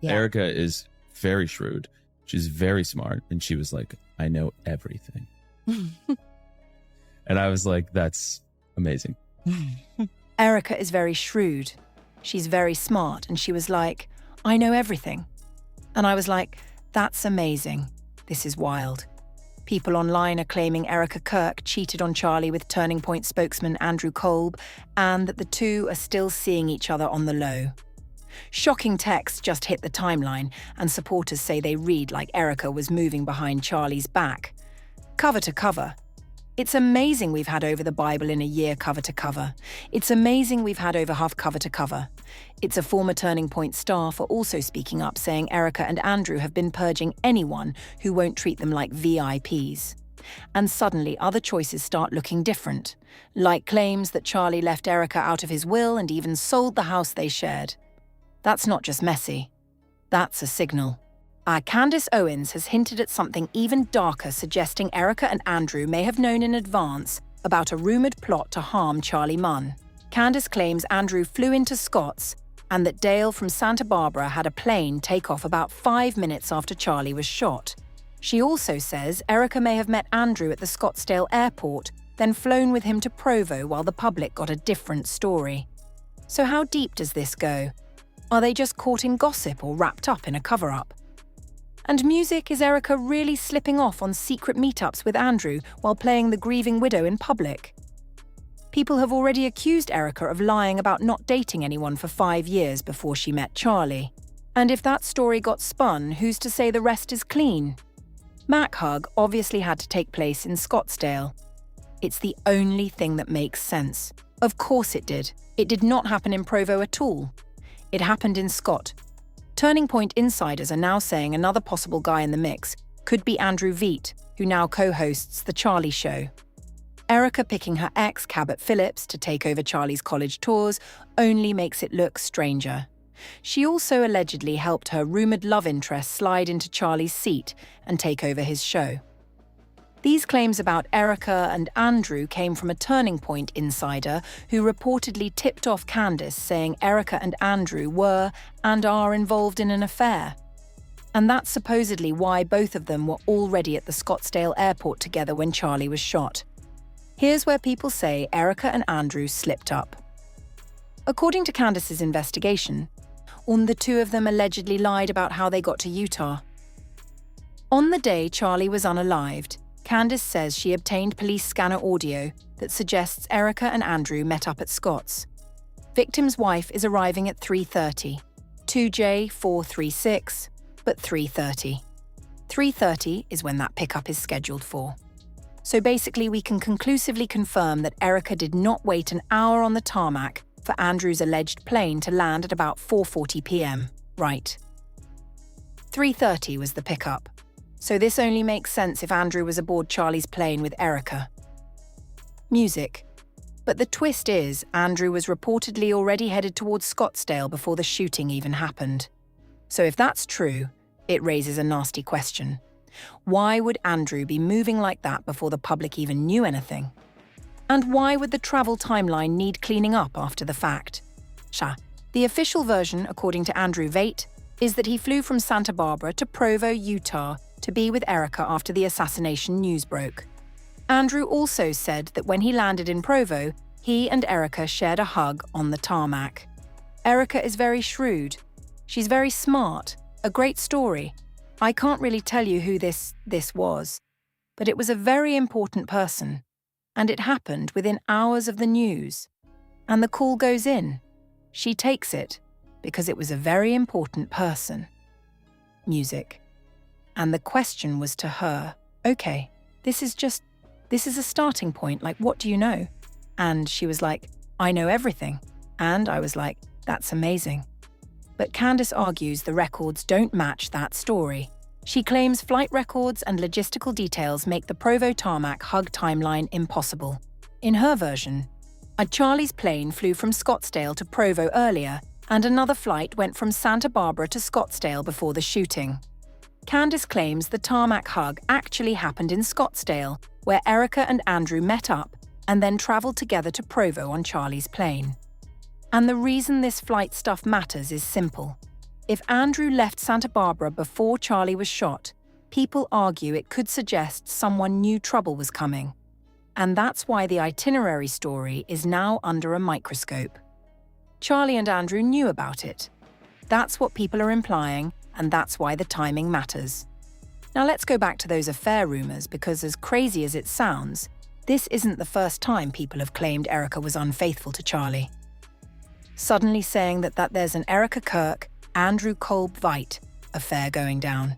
Yeah. Erika is very shrewd. She's very smart. And she was like, I know everything. And I was like, that's amazing. Erika is very shrewd. She's very smart. And she was like, I know everything. And I was like, that's amazing. This is wild. People online are claiming Erika Kirk cheated on Charlie with Turning Point spokesman Andrew Kolb, and that the two are still seeing each other on the low. Shocking texts just hit the timeline, and supporters say they read like Erika was moving behind Charlie's back. Cover to cover. It's amazing we've had over the Bible in a year cover to cover. It's amazing we've had over half cover to cover. It's a former Turning Point staff are also speaking up, saying Erika and Andrew have been purging anyone who won't treat them like VIPs. And suddenly other choices start looking different, like claims that Charlie left Erika out of his will and even sold the house they shared. That's not just messy. That's a signal. Candace Owens has hinted at something even darker, suggesting Erika and Andrew may have known in advance about a rumoured plot to harm Charlie Munn. Candace claims Andrew flew into Scott's and that Dale from Santa Barbara had a plane take off about 5 minutes after Charlie was shot. She also says Erika may have met Andrew at the Scottsdale airport, then flown with him to Provo while the public got a different story. So how deep does this go? Are they just caught in gossip or wrapped up in a cover-up? And music, is Erika really slipping off on secret meetups with Andrew while playing the grieving widow in public? People have already accused Erika of lying about not dating anyone for 5 years before she met Charlie. And if that story got spun, who's to say the rest is clean? Mac Hug obviously had to take place in Scottsdale. It's the only thing that makes sense. Of course it did. It did not happen in Provo at all. It happened in Scott. Turning Point insiders are now saying another possible guy in the mix could be Andrew Veet, who now co-hosts The Charlie Show. Erika picking her ex, Cabot Phillips, to take over Charlie's college tours only makes it look stranger. She also allegedly helped her rumoured love interest slide into Charlie's seat and take over his show. These claims about Erika and Andrew came from a Turning Point insider who reportedly tipped off Candace, saying Erika and Andrew were and are involved in an affair. And that's supposedly why both of them were already at the Scottsdale airport together when Charlie was shot. Here's where people say Erika and Andrew slipped up. According to Candace's investigation, the two of them allegedly lied about how they got to Utah. On the day Charlie was unalived, Candace says she obtained police scanner audio that suggests Erika and Andrew met up at Scott's. Victim's wife is arriving at 3:30. 2J436, but 3:30. 3:30 is when that pickup is scheduled for. So basically we can conclusively confirm that Erika did not wait an hour on the tarmac for Andrew's alleged plane to land at about 4:40 p.m. Right. 3:30 was the pickup. So this only makes sense if Andrew was aboard Charlie's plane with Erika. Music. But the twist is, Andrew was reportedly already headed towards Scottsdale before the shooting even happened. So if that's true, it raises a nasty question. Why would Andrew be moving like that before the public even knew anything? And why would the travel timeline need cleaning up after the fact? The official version, according to Andrew Veet, is that he flew from Santa Barbara to Provo, Utah, to be with Erika after the assassination news broke. Andrew also said that when he landed in Provo, he and Erika shared a hug on the tarmac. Erika is very shrewd. She's very smart. A great story. I can't really tell you who this was, but it was a very important person. And it happened within hours of the news. And the call goes in. She takes it because it was a very important person. Music. And the question was to her, okay, this is a starting point, like what do you know? And she was like, I know everything. And I was like, that's amazing. But Candace argues the records don't match that story. She claims flight records and logistical details make the Provo tarmac hug timeline impossible. In her version, a Charlie's plane flew from Scottsdale to Provo earlier, and another flight went from Santa Barbara to Scottsdale before the shooting. Candace claims the tarmac hug actually happened in Scottsdale, where Erika and Andrew met up and then travelled together to Provo on Charlie's plane. And the reason this flight stuff matters is simple. If Andrew left Santa Barbara before Charlie was shot, people argue it could suggest someone knew trouble was coming. And that's why the itinerary story is now under a microscope. Charlie and Andrew knew about it. That's what people are implying, and that's why the timing matters. Now let's go back to those affair rumors, because as crazy as it sounds, this isn't the first time people have claimed Erika was unfaithful to Charlie. Suddenly saying that there's an Erika Kirk, Andrew Kolvet affair going down.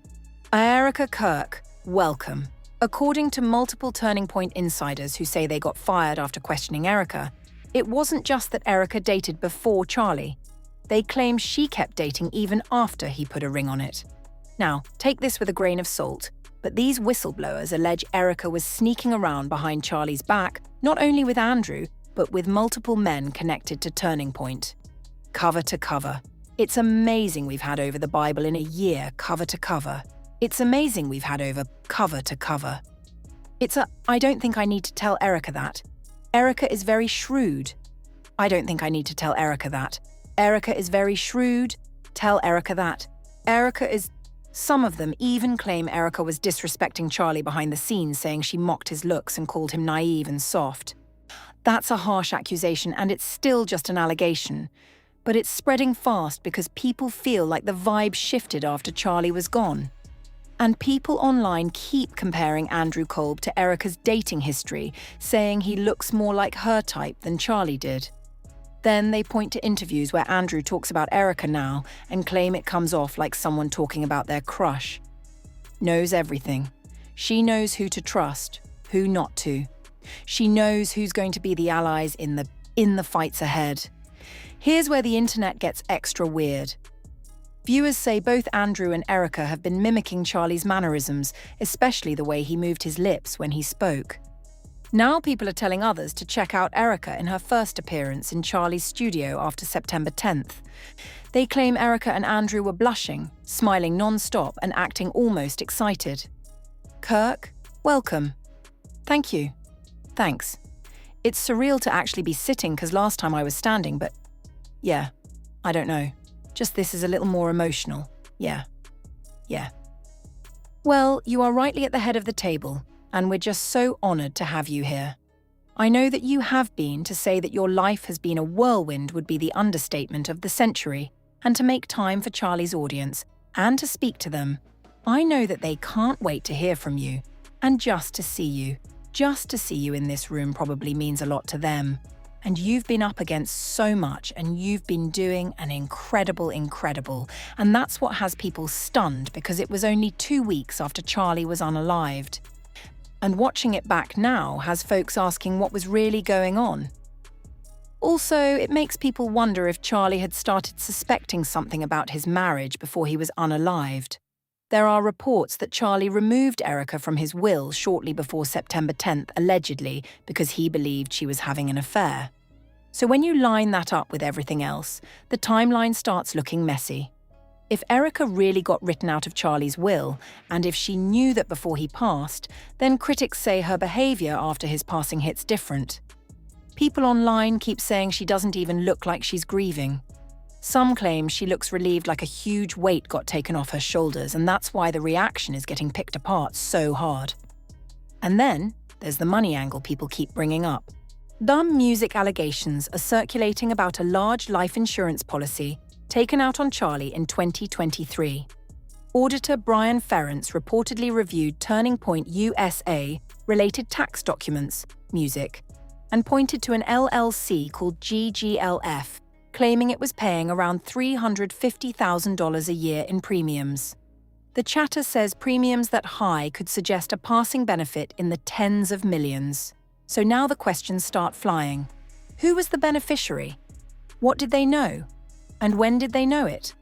Erika Kirk, welcome. According to multiple Turning Point insiders who say they got fired after questioning Erika, it wasn't just that Erika dated before Charlie. They claim she kept dating even after he put a ring on it. Now, take this with a grain of salt, but these whistleblowers allege Erika was sneaking around behind Charlie's back, not only with Andrew, but with multiple men connected to Turning Point. Cover to cover. It's amazing we've had over the Bible in a year, cover to cover. It's amazing we've had over cover to cover. I don't think I need to tell Erika that. Erika is very shrewd. I don't think I need to tell Erika that. Erika is very shrewd. Tell Erika that. Erika is... Some of them even claim Erika was disrespecting Charlie behind the scenes, saying she mocked his looks and called him naive and soft. That's a harsh accusation, and it's still just an allegation. But it's spreading fast because people feel like the vibe shifted after Charlie was gone. And people online keep comparing Andrew Kolb to Erika's dating history, saying he looks more like her type than Charlie did. Then they point to interviews where Andrew talks about Erika now and claim it comes off like someone talking about their crush. Knows everything. She knows who to trust, who not to. She knows who's going to be the allies in the fights ahead. Here's where the internet gets extra weird. Viewers say both Andrew and Erika have been mimicking Charlie's mannerisms, especially the way he moved his lips when he spoke. Now people are telling others to check out Erika in her first appearance in Charlie's studio after September 10th. They claim Erika and Andrew were blushing, smiling non-stop and acting almost excited. Kirk, welcome. Thank you. Thanks. It's surreal to actually be sitting because last time I was standing, but yeah, I don't know. Just this is a little more emotional. Yeah. Well, you are rightly at the head of the table, and we're just so honoured to have you here. I know that you have been. To say that your life has been a whirlwind would be the understatement of the century, and to make time for Charlie's audience and to speak to them, I know that they can't wait to hear from you, and just to see you in this room probably means a lot to them. And you've been up against so much, and you've been doing an incredible, and that's what has people stunned, because it was only 2 weeks after Charlie was unalived. And watching it back now has folks asking what was really going on. Also, it makes people wonder if Charlie had started suspecting something about his marriage before he was unalived. There are reports that Charlie removed Erika from his will shortly before September 10th, allegedly, because he believed she was having an affair. So when you line that up with everything else, the timeline starts looking messy. If Erika really got written out of Charlie's will, and if she knew that before he passed, then critics say her behaviour after his passing hits different. People online keep saying she doesn't even look like she's grieving. Some claim she looks relieved, like a huge weight got taken off her shoulders, and that's why the reaction is getting picked apart so hard. And then there's the money angle people keep bringing up. Dumb music allegations are circulating about a large life insurance policy taken out on Charlie in 2023. Auditor Brian Ferentz reportedly reviewed Turning Point USA-related tax documents, music, and pointed to an LLC called GGLF, claiming it was paying around $350,000 a year in premiums. The chatter says premiums that high could suggest a passing benefit in the tens of millions. So now the questions start flying. Who was the beneficiary? What did they know? And when did they know it?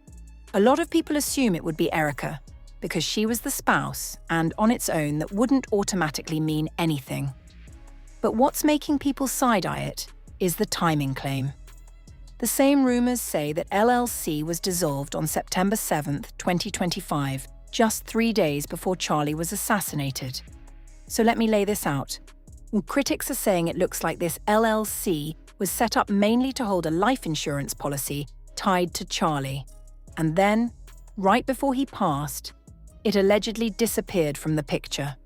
A lot of people assume it would be Erika, because she was the spouse, and on its own that wouldn't automatically mean anything. But what's making people side-eye it is the timing claim. The same rumours say that LLC was dissolved on September 7th, 2025, just 3 days before Charlie was assassinated. So let me lay this out. Critics are saying it looks like this LLC was set up mainly to hold a life insurance policy tied to Charlie. And then right before he passed, it allegedly disappeared from the picture.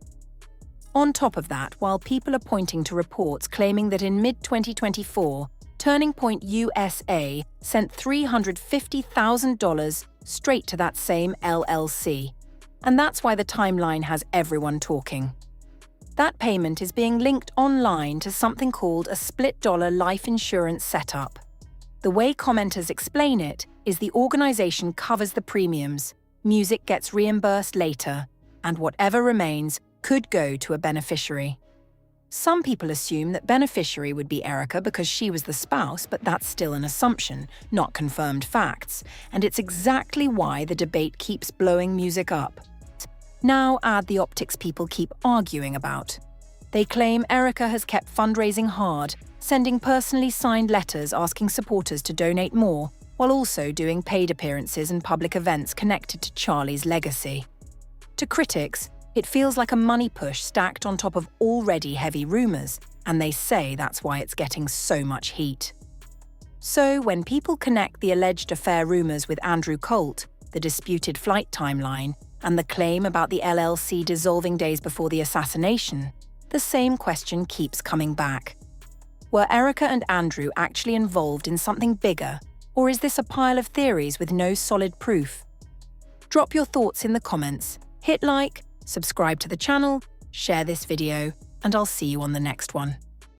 On top of that, while people are pointing to reports claiming that in mid-2024, Turning Point USA sent $350,000 straight to that same LLC. And that's why the timeline has everyone talking. That payment is being linked online to something called a split-dollar life insurance setup. The way commenters explain it is the organization covers the premiums, music gets reimbursed later, and whatever remains could go to a beneficiary. Some people assume that beneficiary would be Erika because she was the spouse, but that's still an assumption, not confirmed facts, and it's exactly why the debate keeps blowing music up. Now add the optics people keep arguing about. They claim Erika has kept fundraising hard, sending personally signed letters asking supporters to donate more, while also doing paid appearances and public events connected to Charlie's legacy. To critics, it feels like a money push stacked on top of already heavy rumours, and they say that's why it's getting so much heat. So when people connect the alleged affair rumours with Andrew Colt, the disputed flight timeline, and the claim about the LLC dissolving days before the assassination, the same question keeps coming back. Were Erika and Andrew actually involved in something bigger, or is this a pile of theories with no solid proof? Drop your thoughts in the comments, hit like, subscribe to the channel, share this video, and I'll see you on the next one.